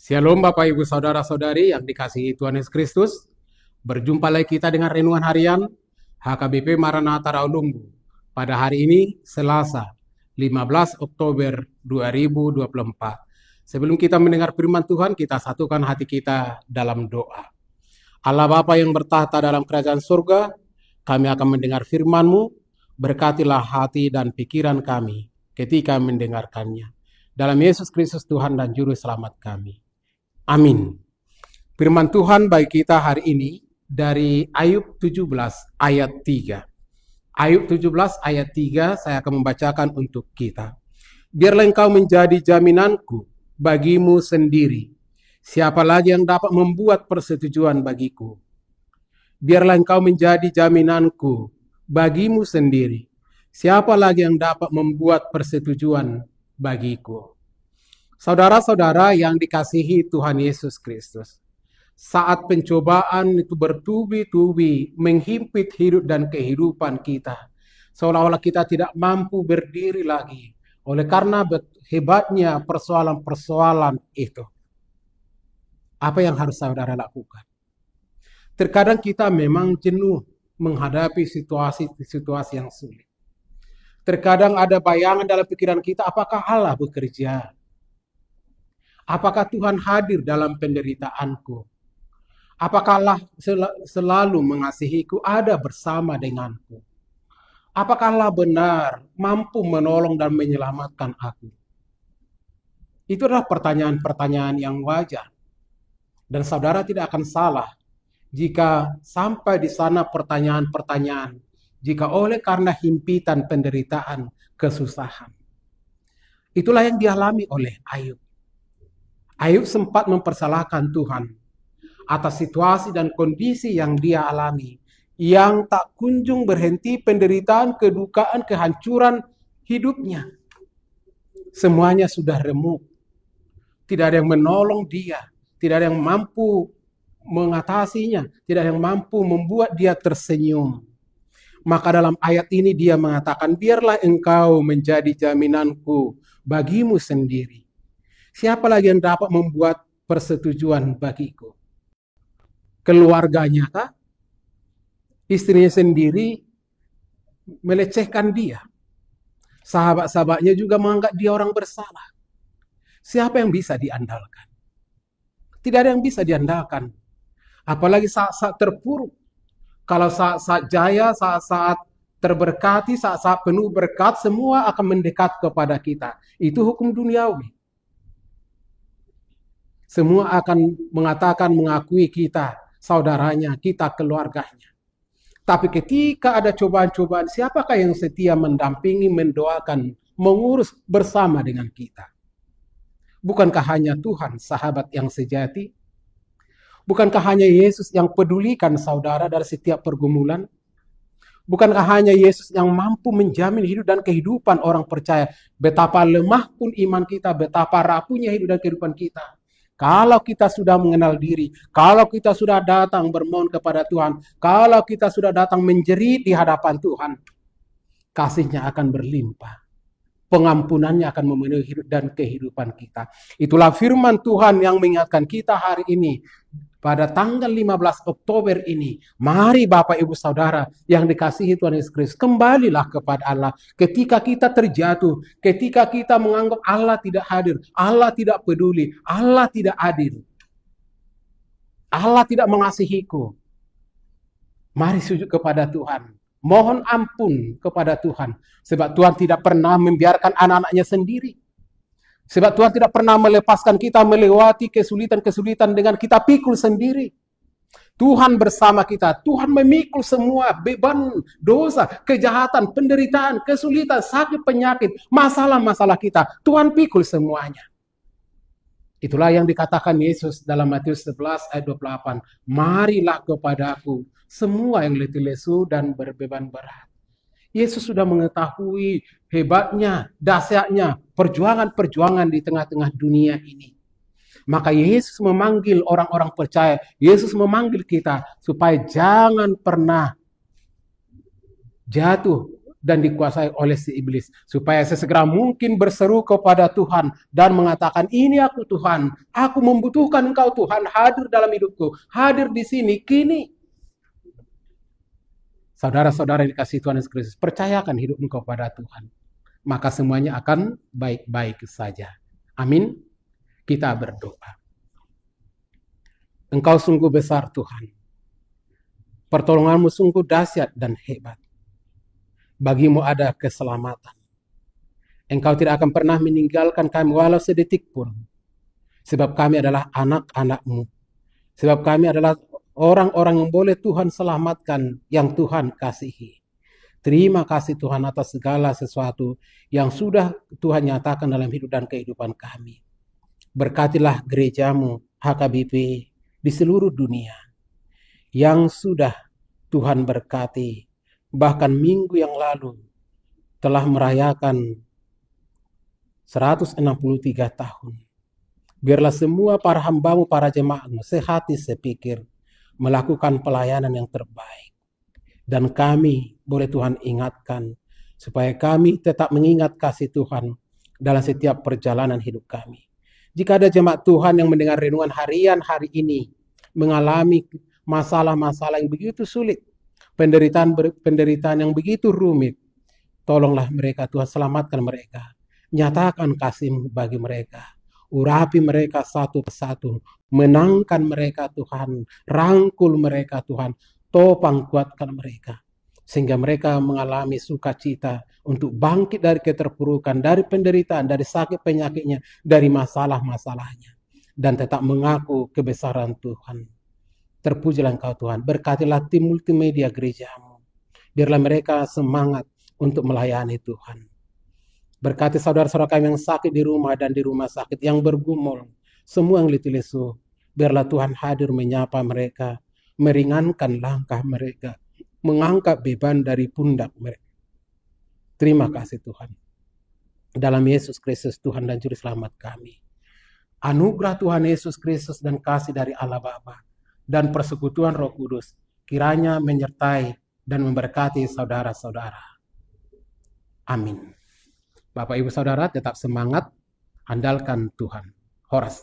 Shalom Bapak Ibu Saudara-saudari yang dikasihi Tuhan Yesus Kristus. Berjumpa lagi kita dengan renungan harian HKBP Maranatha Rawalumbu pada hari ini Selasa 15 Oktober 2024. Sebelum kita mendengar firman Tuhan, kita satukan hati kita dalam doa. Allah Bapa yang bertahta dalam kerajaan surga, kami akan mendengar firman-Mu, berkatilah hati dan pikiran kami ketika mendengarkannya. Dalam Yesus Kristus Tuhan dan Juru Selamat kami. Amin. Firman Tuhan bagi kita hari ini dari Ayub 17 ayat 3. Ayub 17 ayat 3 saya akan membacakan untuk kita. Biarlah engkau menjadi jaminanku bagimu sendiri. Siapa lagi yang dapat membuat persetujuan bagiku? Biarlah engkau menjadi jaminanku bagimu sendiri. Siapa lagi yang dapat membuat persetujuan bagiku? Saudara-saudara yang dikasihi Tuhan Yesus Kristus, saat pencobaan itu bertubi-tubi menghimpit hidup dan kehidupan kita, seolah-olah kita tidak mampu berdiri lagi oleh karena hebatnya persoalan-persoalan itu. Apa yang harus saudara lakukan? Terkadang kita memang jenuh menghadapi situasi-situasi yang sulit. Terkadang ada bayangan dalam pikiran kita, apakah Allah bekerja? Apakah Tuhan hadir dalam penderitaanku? Apakah Allah selalu mengasihiku, ada bersama denganku? Apakah Allah benar mampu menolong dan menyelamatkan aku? Itu adalah pertanyaan-pertanyaan yang wajar. Dan saudara tidak akan salah jika sampai di sana pertanyaan-pertanyaan, jika oleh karena himpitan penderitaan, kesusahan. Itulah yang dialami oleh Ayub. Ayub sempat mempersalahkan Tuhan atas situasi dan kondisi yang dia alami, yang tak kunjung berhenti penderitaan, kedukaan, kehancuran hidupnya. Semuanya sudah remuk. Tidak ada yang menolong dia, tidak ada yang mampu mengatasinya, tidak ada yang mampu membuat dia tersenyum. Maka dalam ayat ini dia mengatakan, biarlah engkau menjadi jaminanku bagimu sendiri. Siapa lagi yang dapat membuat persetujuan bagiku? Keluarganya kah? Istrinya sendiri melecehkan dia. Sahabat-sahabatnya juga menganggap dia orang bersalah. Siapa yang bisa diandalkan? Tidak ada yang bisa diandalkan. Apalagi saat-saat terpuruk. Kalau saat-saat jaya, saat-saat terberkati, saat-saat penuh berkat, semua akan mendekat kepada kita. Itu hukum duniawi. Semua akan mengakui kita, saudaranya, kita keluarganya. Tapi ketika ada cobaan-cobaan, siapakah yang setia mendampingi, mendoakan, mengurus bersama dengan kita? Bukankah hanya Tuhan, sahabat yang sejati? Bukankah hanya Yesus yang pedulikan saudara dari setiap pergumulan? Bukankah hanya Yesus yang mampu menjamin hidup dan kehidupan orang percaya? Betapa lemah pun iman kita, betapa rapuhnya hidup dan kehidupan kita. Kalau kita sudah mengenal diri, kalau kita sudah datang bermohon kepada Tuhan, kalau kita sudah datang menjerit di hadapan Tuhan, kasih-Nya akan berlimpah. Pengampunannya akan memenuhi hidup dan kehidupan kita. Itulah firman Tuhan yang mengingatkan kita hari ini. Pada tanggal 15 Oktober ini, mari Bapak Ibu Saudara yang dikasihi Tuhan Yesus Kristus, kembalilah kepada Allah. Ketika kita terjatuh, ketika kita menganggap Allah tidak hadir, Allah tidak peduli, Allah tidak adil, Allah tidak mengasihiku. Mari sujud kepada Tuhan. Mohon ampun kepada Tuhan. Sebab Tuhan tidak pernah membiarkan anak-anaknya sendiri. Sebab Tuhan tidak pernah melepaskan kita melewati kesulitan-kesulitan dengan kita pikul sendiri. Tuhan bersama kita. Tuhan memikul semua beban, dosa, kejahatan, penderitaan, kesulitan, sakit, penyakit, masalah-masalah kita. Tuhan pikul semuanya. Itulah yang dikatakan Yesus dalam Matius 11 ayat 28. Marilah kepadaku semua yang letih lesu dan berbeban berat. Yesus sudah mengetahui hebatnya, dahsyatnya perjuangan-perjuangan di tengah-tengah dunia ini. Maka Yesus memanggil orang-orang percaya, Yesus memanggil kita supaya jangan pernah jatuh dan dikuasai oleh si iblis, supaya sesegera mungkin berseru kepada Tuhan dan mengatakan, ini aku Tuhan, aku membutuhkan Engkau Tuhan, hadir dalam hidupku, hadir di sini, kini. Saudara-saudara yang dikasihi Tuhan Yesus Kristus, percayakan hidup engkau pada Tuhan, maka semuanya akan baik-baik saja. Amin. Kita berdoa. Engkau sungguh besar Tuhan. Pertolonganmu sungguh dahsyat dan hebat. Bagimu ada keselamatan. Engkau tidak akan pernah meninggalkan kami walau sedetik pun. Sebab kami adalah anak-anak-Mu. Sebab kami adalah orang-orang yang boleh Tuhan selamatkan, yang Tuhan kasihi. Terima kasih Tuhan atas segala sesuatu yang sudah Tuhan nyatakan dalam hidup dan kehidupan kami. Berkatilah gerejamu, HKBP, di seluruh dunia, yang sudah Tuhan berkati. Bahkan minggu yang lalu telah merayakan 163 tahun. Biarlah semua para hamba-Mu, para jemaat-Mu, sehati sepikir, melakukan pelayanan yang terbaik. Dan kami boleh Tuhan ingatkan, supaya kami tetap mengingat kasih Tuhan dalam setiap perjalanan hidup kami. Jika ada jemaat Tuhan yang mendengar renungan harian hari ini, mengalami masalah-masalah yang begitu sulit, penderitaan yang begitu rumit, tolonglah mereka Tuhan, selamatkan mereka. Nyatakan kasih-Mu bagi mereka. Urapi mereka satu persatu. Menangkan mereka Tuhan. Rangkul mereka Tuhan. Topang kuatkan mereka. Sehingga mereka mengalami sukacita untuk bangkit dari keterpurukan, dari penderitaan, dari sakit penyakitnya, dari masalah-masalahnya. Dan tetap mengaku kebesaran Tuhan. Terpujilah Engkau Tuhan. Berkatilah tim multimedia gereja-Mu. Biarlah mereka semangat untuk melayani Tuhan. Berkati saudara-saudara kami yang sakit di rumah dan di rumah sakit, yang bergumul, semua yang letih lesu. Biarlah Tuhan hadir menyapa mereka, meringankan langkah mereka, mengangkat beban dari pundak mereka. Terima kasih Tuhan. Dalam Yesus Kristus Tuhan dan Juru Selamat kami. Anugerah Tuhan Yesus Kristus dan kasih dari Allah Bapa dan persekutuan Roh Kudus kiranya menyertai dan memberkati saudara-saudara. Amin. Bapak Ibu Saudara tetap semangat, andalkan Tuhan. Horas.